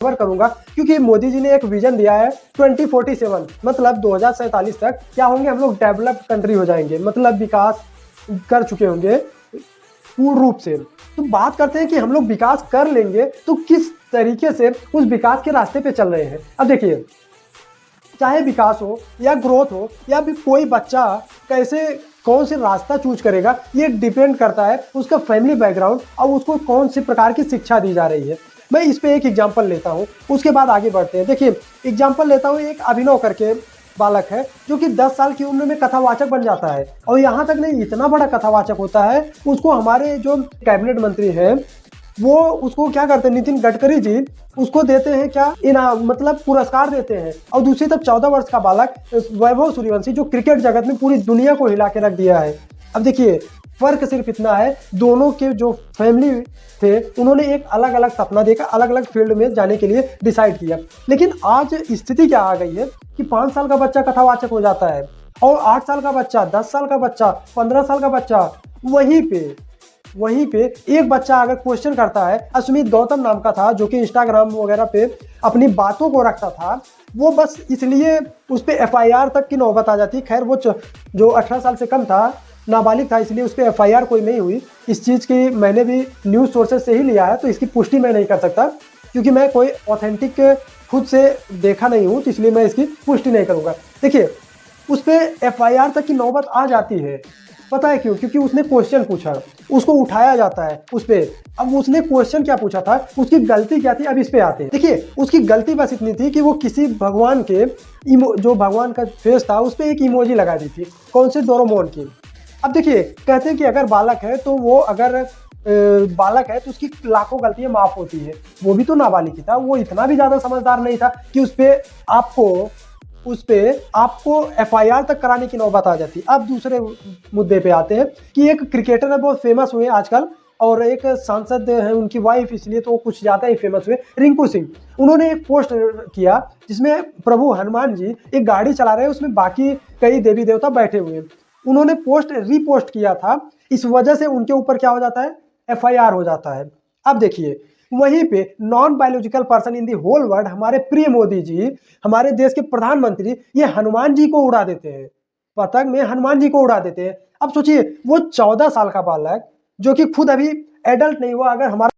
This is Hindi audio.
कवर करूंगा, क्योंकि मोदी जी ने एक विजन दिया है 2047, मतलब 2047 तक क्या होंगे हम लोग, डेवलप्ड कंट्री हो जाएंगे, मतलब विकास कर चुके होंगे पूर्ण रूप से। तो बात करते हैं कि हम लोग विकास कर लेंगे तो किस तरीके से उस विकास के रास्ते पे चल रहे हैं। अब देखिए, चाहे विकास हो या ग्रोथ हो या भी कोई बच्चा कैसे कौन से रास्ता चूज करेगा, ये डिपेंड करता है उसका फैमिली बैकग्राउंड और उसको कौन सी प्रकार की शिक्षा दी जा रही है। मैं इस पे एक एग्जांपल लेता हूँ, उसके बाद आगे बढ़ते हैं। देखिए, एग्जांपल लेता हूँ, एक अभिनव करके बालक है जो कि 10 साल की उम्र में कथावाचक बन जाता है, और यहाँ तक नहीं, इतना बड़ा कथावाचक होता है, उसको हमारे जो कैबिनेट मंत्री हैं वो उसको क्या करते हैं, नितिन गडकरी जी उसको देते हैं क्या, इनाम, मतलब पुरस्कार देते हैं। और दूसरी तरफ 14 वर्ष का बालक वैभव सूर्यवंशी जो क्रिकेट जगत में पूरी दुनिया को हिला के रख दिया है। अब देखिए, फर्क सिर्फ इतना है, दोनों के जो फैमिली थे उन्होंने एक अलग अलग सपना देखा, अलग अलग फील्ड में जाने के लिए डिसाइड किया। लेकिन आज स्थिति क्या आ गई है कि 5 साल का बच्चा कथावाचक हो जाता है, और 8 साल का बच्चा, 10 साल का बच्चा, 15 साल का बच्चा, वहीं पे एक बच्चा अगर क्वेश्चन करता है, अश्मित गौतम नाम का था जो कि इंस्टाग्राम वगैरह पे अपनी बातों को रखता था, वो बस इसलिए उस पर एफआईआर तक की नौबत आ जाती। खैर वो जो 18 साल से कम था, नाबालिग था, इसलिए उस पर एफआईआर कोई नहीं हुई। इस चीज़ की मैंने भी न्यूज़ सोर्सेज से ही लिया है, तो इसकी पुष्टि मैं नहीं कर सकता, क्योंकि मैं कोई ऑथेंटिक खुद से देखा नहीं हूँ, तो इसलिए मैं इसकी पुष्टि नहीं करूँगा। देखिए, उस पर एफआईआर तक की नौबत आ जाती है, पता है क्यों? क्योंकि उसने क्वेश्चन पूछा, उसको उठाया जाता है उस पर। अब उसने क्वेश्चन क्या पूछा था, उसकी गलती क्या थी, अब इस पे आते हैं। देखिए, उसकी गलती बस इतनी थी कि वो किसी भगवान के जो भगवान का फेस था उस पर एक इमोजी लगा दी थी, कौन से, डोरेमोन की। अब देखिए, कहते हैं कि अगर बालक है तो वो अगर बालक है तो उसकी लाखों गलतियां माफ होती है। वो भी तो नाबालिग ही था, वो इतना भी ज्यादा समझदार नहीं था कि उस पे आपको एफआईआर तक कराने की नौबत आ जाती। अब दूसरे मुद्दे पे आते हैं कि एक क्रिकेटर है, बहुत फेमस हुए आजकल, और एक सांसद है उनकी वाइफ, इसलिए तो कुछ ज्यादा ही फेमस हुए, रिंकू सिंह। उन्होंने एक पोस्ट किया जिसमें प्रभु हनुमान जी एक गाड़ी चला रहे हैं, उसमें बाकी कई देवी देवता बैठे हुए हैं। उन्होंने पोस्ट रीपोस्ट किया था, इस वजह से उनके ऊपर क्या हो जाता है, एफआईआर हो जाता है। अब देखिए, वहीं पे non biological person in the whole world, हमारे प्रिय मोदी जी, हमारे देश के प्रधानमंत्री, ये हनुमान जी को उड़ा देते हैं, पतंग में हनुमान जी को उड़ा देते हैं। अब सोचिए, वो 14 साल का बालक जो कि खुद अभी एडल्ट नहीं हुआ, अगर हमारा